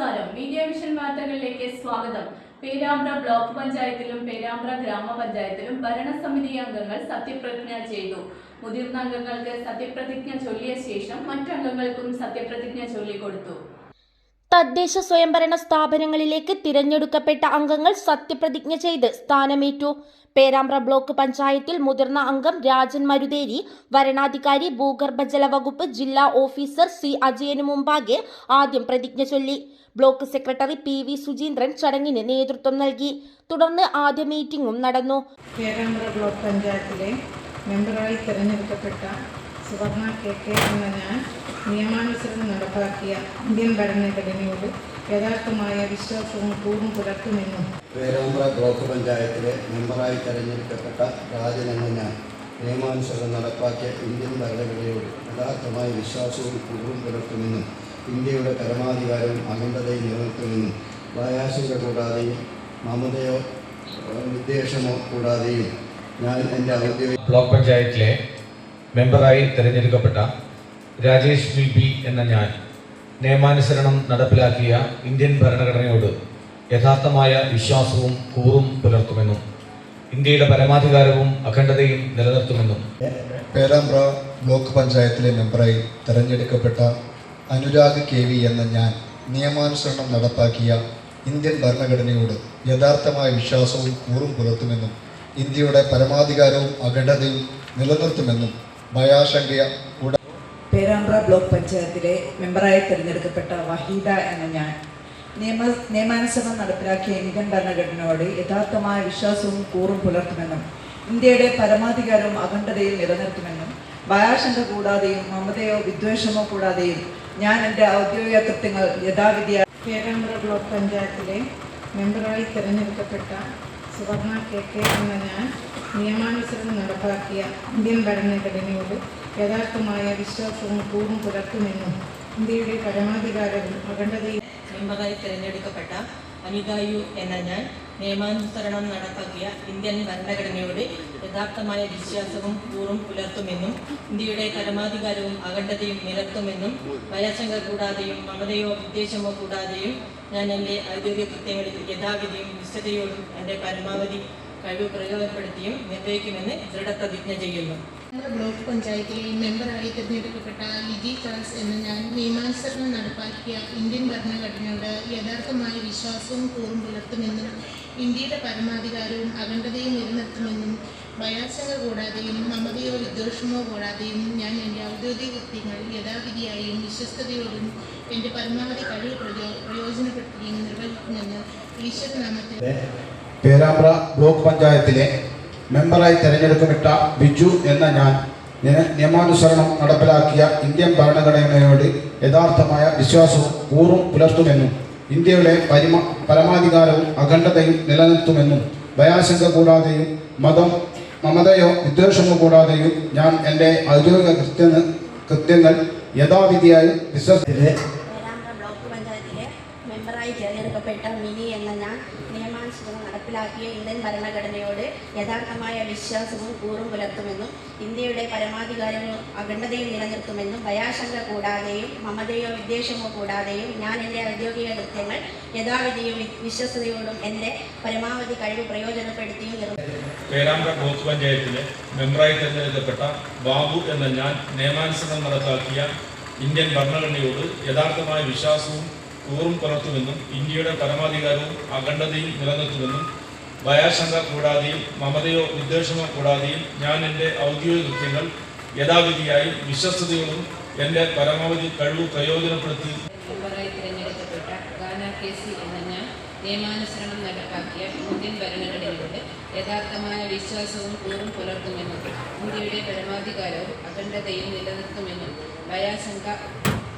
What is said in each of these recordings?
നമസ്കാരം. Media vision വാർത്തകളിലേക്ക് സ്വാഗതം. പേരാമ്പ്ര ബ്ലോക്ക് പഞ്ചായത്തിലും പേരാമ്പ്ര ഗ്രാമപഞ്ചായത്തിലും ഭരണസമിതി അംഗങ്ങൾ സത്യപ്രതിജ്ഞ ചെയ്തു. മുതിർന്ന അംഗങ്ങൾക്ക് സത്യപ്രതിജ്ഞ ചൊല്ലിയ ശേഷം മറ്റംഗങ്ങൾക്കും സത്യപ്രതിജ്ഞ ചൊല്ലിക്കൊടുത്തു. തദ്ദേശ സ്വയംഭരണ സ്ഥാപനങ്ങളിലേക്ക് തിരഞ്ഞെടുക്കപ്പെട്ട അംഗങ്ങൾ സത്യപ്രതിജ്ഞ ചെയ്ത് സ്ഥാനമേറ്റു. പേരാമ്പ്ര ബ്ലോക്ക് പഞ്ചായത്തിൽ മുതിർന്ന അംഗം രാജൻ മരുതേരി, വരണാധികാരി ഭൂഗർഭജല വകുപ്പ് ജില്ലാ ഓഫീസർ സി അജയനു മുമ്പാകെ ആദ്യം പ്രതിജ്ഞ ചൊല്ലി. ബ്ലോക്ക് സെക്രട്ടറി PV സുജീന്ദ്രൻ ചടങ്ങിന് നേതൃത്വം നൽകി. തുടർന്ന് ആദ്യ മീറ്റിംഗും നടന്നു. പേരാമ്പ്ര ബ്ലോക്ക് പഞ്ചായത്തിലെ മെമ്പറായി തിരഞ്ഞെടുക്കപ്പെട്ട സുവർണ KK എന്ന ഞാൻ നിയമാനുസരണം നടപ്പാക്കിയ ഇന്ത്യൻ ഭരണഘടനയോട് യഥാർത്ഥമായ വിശ്വാസവും കൂറും പുലർത്തുമെന്നും പേരാമ്പ്ര ബ്ലോക്ക് പഞ്ചായത്തിലെ മെമ്പറായി തെരഞ്ഞെടുക്കപ്പെട്ട രാജൻ എന്ന ഞാൻ നിയമാനുസരണം നടപ്പാക്കിയ ഇന്ത്യൻ ഭരണഘടനയോട് യഥാർത്ഥമായ വിശ്വാസവും കൂറും പുലർത്തുമെന്നും ഇന്ത്യയുടെ പരമാധികാരവും അഖണ്ഡതയും നിലനിർത്തുമെന്നും ഭയാശങ്ക കൂടാതെയും മമതയോ വിദ്വേഷമോ കൂടാതെയും ഞാൻ എൻ്റെ ഔദ്യോഗിക ബ്ലോക്ക് പഞ്ചായത്തിലെ മെമ്പറായി തിരഞ്ഞെടുക്കപ്പെട്ട രാജേഷ് VP എന്ന ഞാൻ നിയമാനുസരണം നടപ്പിലാക്കിയ ഇന്ത്യൻ ഭരണഘടനയോട് യഥാർത്ഥമായ വിശ്വാസവും കൂറും പുലർത്തുമെന്നും ഇന്ത്യയുടെ പരമാധികാരവും അഖണ്ഡതയും നിലനിർത്തുമെന്നും പേരാമ്പ്ര ബ്ലോക്ക് പഞ്ചായത്തിലെ മെമ്പറായി തിരഞ്ഞെടുക്കപ്പെട്ട അനുരാഗ് KV എന്ന ഞാൻ നിയമാനുസരണം നടപ്പാക്കിയ ഇന്ത്യൻ ഭരണഘടനയോട് യഥാർത്ഥമായ വിശ്വാസവും കൂറും പുലർത്തുമെന്നും ഇന്ത്യയുടെ പരമാധികാരവും അഖണ്ഡതയും നിലനിർത്തുമെന്നും ഭയാശങ്ക പേരാമ്പ്ര ബ്ലോക്ക് പഞ്ചായത്തിലെ മെമ്പറായി തിരഞ്ഞെടുക്കപ്പെട്ട വഹീദ എന്ന ഞാൻ നിയമാനുസരണം നടപ്പിലാക്കിയ ഇന്ത്യൻ ഭരണഘടനയോട് യഥാർത്ഥമായ വിശ്വാസവും കൂറും പുലർത്തുമെന്നും ഇന്ത്യയുടെ പരമാധികാരവും അഖണ്ഡതയും നിലനിർത്തുമെന്നും ഭയാശങ്ക കൂടാതെയും മമതയോ വിദ്വേഷമോ കൂടാതെയും ഞാൻ എൻ്റെ ഔദ്യോഗിക കൃത്യങ്ങൾ യഥാവിധിയായി പേരാമ്പ്ര ബ്ലോക്ക് പഞ്ചായത്തിലെ മെമ്പറായി തിരഞ്ഞെടുക്കപ്പെട്ട സുവർണ KK എന്ന ഞാൻ നിയമാനുസരണം നടപ്പാക്കിയ ഇന്ത്യൻ ഭരണഘടനയോട് യഥാർത്ഥമായ വിശ്വാസവും കൂറും പുലർത്തുമെന്നും ഇന്ത്യയുടെ പരമാധികാരവും അഖണ്ഡതയും മെമ്പറായി തിരഞ്ഞെടുക്കപ്പെട്ട അനിതായു എന്ന ഞാൻ നിയമാനുസരണം നടപ്പാക്കിയ ഇന്ത്യൻ ഭരണഘടനയോട് യഥാർത്ഥമായ വിശ്വാസവും കൂറും പുലർത്തുമെന്നും ഇന്ത്യയുടെ പരമാധികാരവും അഖണ്ഡതയും നിലനിർത്തുമെന്നും ഭയാശങ്ക കൂടാതെയും മമതയോ വിദ്വേഷമോ കൂടാതെയും ഞാൻ എൻ്റെ ഔദ്യോഗിക കൃത്യങ്ങളിൽ യഥാവിധിയും വിശ്വതയോടും എൻ്റെ പരമാവധി കഴിവ് പ്രയോജനപ്പെടുത്തിയും നിർവഹിക്കുമെന്ന് ദൃഢപ്രതിജ്ഞ ചെയ്യുന്നു. ബ്ലോക്ക് പഞ്ചായത്തിലെ മെമ്പറായി തിരഞ്ഞെടുക്കപ്പെട്ട ലിജി ചാൾസ് എന്ന ഞാൻ നിയമാനുസരണം നടപ്പാക്കിയ ഇന്ത്യൻ ഭരണഘടനയോട് യഥാർത്ഥമായ വിശ്വാസവും കൂറും പുലർത്തുമെന്നും ഇന്ത്യയുടെ പരമാധികാരവും അഖണ്ഡതയും നിലനിർത്തുമെന്നും ഭയാശങ്ക കൂടാതെയും മമതയോ വിദ്വേഷമോ കൂടാതെയും ഞാൻ എൻ്റെ ഔദ്യോഗിക കൃത്യങ്ങൾ യഥാവിധിയായും വിശ്വസ്തയോടും എൻ്റെ പരമാവധി കഴിവ് പ്രയോജനപ്പെടുത്തുകയും നിർവഹിക്കുമെന്ന് ഈശ്വരനാമത്തിൽ പേരാമ്പ്ര ബ്ലോക്ക് പഞ്ചായത്തിലെ മെമ്പറായി തിരഞ്ഞെടുക്കപ്പെട്ട ബിജു എന്ന ഞാൻ നിയമാനുസരണം നടപ്പിലാക്കിയ ഇന്ത്യൻ ഭരണഘടനയോട് യഥാർത്ഥമായ വിശ്വാസവും കൂറും പുലർത്തുമെന്നും ഇന്ത്യയുടെ പരമാധികാരവും അഖണ്ഡതയും നിലനിർത്തുമെന്നും ഭയാശങ്ക കൂടാതെയും മമതയോ വിദ്വേഷമോ കൂടാതെയും ഞാൻ എൻ്റെ ഔദ്യോഗിക കൃത്യങ്ങൾ യഥാവിധിയായി പേരാമ്പ്ര ബ്ലോക്ക് പഞ്ചായത്തിലെ മെമ്പറായി തിരഞ്ഞെടുക്കപ്പെട്ട മിനി എന്ന ഞാൻ നിയമാനുസരണം നടപ്പിലാക്കിയ ഇന്ത്യൻ ഭരണഘടനയോട് യഥാർത്ഥമായ വിശ്വാസവും കൂറും പുലർത്തുമെന്നും ഇന്ത്യയുടെ പരമാധികാരവും അഖണ്ഡതയും നിലനിർത്തുമെന്നും ഭയാശങ്ക കൂടാതെയും മമതയോ വിദ്വേഷമോ കൂടാതെയും ഞാൻ എൻ്റെ ഔദ്യോഗിക കൃത്യങ്ങൾ യഥാവിധിയും വിശ്വസ്തയോടും എൻ്റെ പരമാവധി കഴിവ് പ്രയോജനപ്പെടുത്തിയും പേരാമ്പ്ര ബ്ലോക്ക് പഞ്ചായത്തിലെ മെമ്പറായി തിരഞ്ഞെടുക്കപ്പെട്ട ബാബു എന്ന ഞാൻ നിയമാനുസരണം നടപ്പാക്കിയ ഇന്ത്യൻ ഭരണഘടനയോട് യഥാർത്ഥമായ വിശ്വാസവും കൂറും പുലർത്തുമെന്നും ഇന്ത്യയുടെ പരമാധികാരവും അഖണ്ഡതയും നിലനിർത്തുമെന്നും ഭയാശങ്ക കൂടാതെയും മമതയോ വിദ്വേഷമോ കൂടാതെയും ഞാൻ എൻ്റെ ഔദ്യോഗിക കൃത്യങ്ങൾ യഥാവിധിയായും വിശ്വസ്തയോടും എൻ്റെ പരമാവധി കഴിവ് പ്രയോജനപ്പെടുത്തി മെമ്പറായി തിരഞ്ഞെടുക്കപ്പെട്ട ഗാന KC എന്ന ഞാൻ നിയമാനുസരണം നടപ്പാക്കിയ ഇന്ത്യൻ ഭരണഘടനയോട് യഥാർത്ഥമായ വിശ്വാസവും കൂറും പുലർത്തുമെന്നും ഇന്ത്യയുടെ പരമാധികാരവും അഖണ്ഡതയും നിലനിർത്തുമെന്നും ഭയാശങ്ക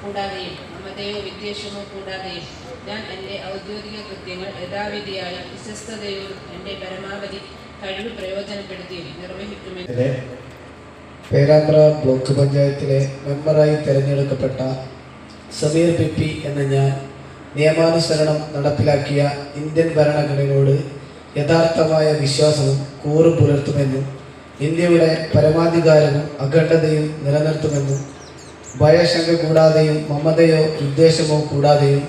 കൂടാതെയും മമതയോ വിദ്വേഷമോ കൂടാതെയും ഞാൻ എൻ്റെ ഔദ്യോഗിക കൃത്യങ്ങൾ യഥാവിധിയായും വിശ്വസ്തയോടും എൻ്റെ പരമാവധി കഴിവ് പ്രയോജനപ്പെടുത്തിയും നിർവഹിക്കുമെന്ന് പേരാമ്പ്ര ബ്ലോക്ക് പഞ്ചായത്തിലെ മെമ്പറായി തിരഞ്ഞെടുക്കപ്പെട്ട സമീർ PP എന്ന ഞാൻ നിയമാനുസരണം നടപ്പിലാക്കിയ ഇന്ത്യൻ ഭരണഘടനയോട് യഥാർത്ഥമായ വിശ്വാസവും കൂറും പുലർത്തുമെന്നും ഇന്ത്യയുടെ പരമാധികാരവും അഖണ്ഡതയും നിലനിർത്തുമെന്നും ഭയശങ്ക കൂടാതെയും മമതയോ വിദ്വേഷമോ കൂടാതെയും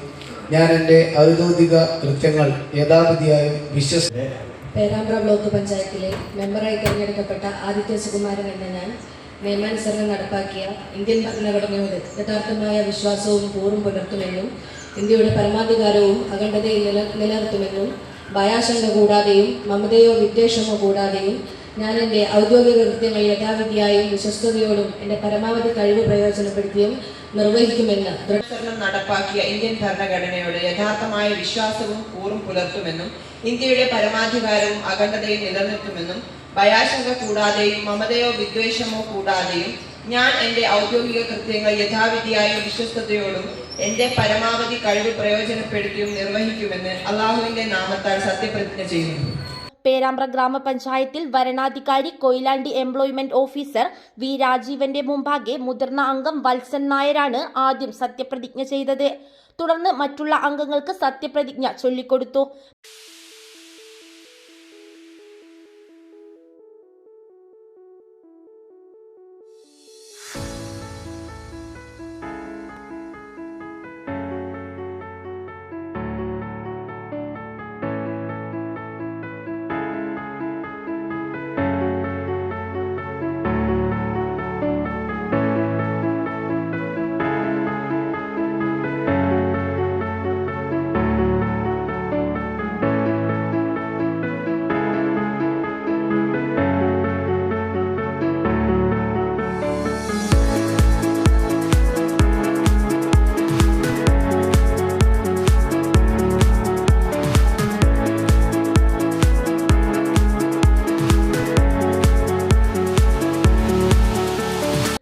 ഞാൻ എൻ്റെ ഔദ്യോഗിക കൃത്യങ്ങൾ യഥാവിധിയായും പേരാമ്പ്ര ബ്ലോക്ക് പഞ്ചായത്തിലെ മെമ്പറായി തിരഞ്ഞെടുക്കപ്പെട്ട ആദിത്യ സുകുമാരൻ എന്ന ഞാൻ നിയമാനുസരണം നടപ്പാക്കിയ ഇന്ത്യൻ ഭരണഘടനയോട് യഥാർത്ഥമായ വിശ്വാസവും കൂറും പുലർത്തുമെന്നും ഇന്ത്യയുടെ പരമാധികാരവും അഖണ്ഡതയും നിലനിർത്തുമെന്നും ഭയാശങ്ക കൂടാതെയും മമതയോ വിദ്വേഷമോ കൂടാതെയും ഞാൻ എൻ്റെ ഔദ്യോഗിക കൃത്യങ്ങൾ യഥാവിധിയായും വിശ്വസ്തയോടും എൻ്റെ പരമാവധി കഴിവ് പ്രയോജനപ്പെടുത്തിയും നിർവഹിക്കുമെന്ന് ദൃഢസരണം നടപ്പാക്കിയ ഇന്ത്യൻ ഭരണഘടനയോട് യഥാർത്ഥമായ വിശ്വാസവും കൂറും പുലർത്തുമെന്നും ഇന്ത്യയുടെ പരമാധികാരവും അഖണ്ഡതയും നിലനിർത്തുമെന്നും ഭയാശങ്ക കൂടാതെയും മമതയോ വിദ്വേഷമോ കൂടാതെയും ഞാൻ എൻ്റെ ഔദ്യോഗിക കൃത്യങ്ങൾ യഥാവിധിയായും വിശ്വസ്തയോടും എൻ്റെ പരമാവധി കഴിവ് പ്രയോജനപ്പെടുത്തിയും നിർവഹിക്കുമെന്ന് അള്ളാഹുവിൻ്റെ നാമത്താൽ സത്യപ്രതിജ്ഞ ചെയ്യുന്നു. പേരാമ്പ്ര ഗ്രാമപഞ്ചായത്തിൽ വരണാധികാരി കൊയിലാണ്ടി എംപ്ലോയ്മെന്റ് ഓഫീസർ വി രാജീവന്റെ മുമ്പാകെ മുതിർന്ന അംഗം വത്സൻ നായരാണ് ആദ്യം സത്യപ്രതിജ്ഞ ചെയ്തത്. തുടർന്ന് മറ്റുള്ള അംഗങ്ങൾക്ക് സത്യപ്രതിജ്ഞ ചൊല്ലിക്കൊടുത്തു.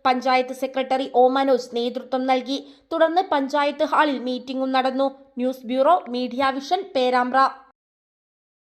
പഞ്ചായത്ത് സെക്രട്ടറി ഒ മനോജ് നേതൃത്വം നൽകി. തുടർന്ന് പഞ്ചായത്ത് ഹാളിൽ മീറ്റിംഗും നടന്നു. News bureau, media vision, Perambra.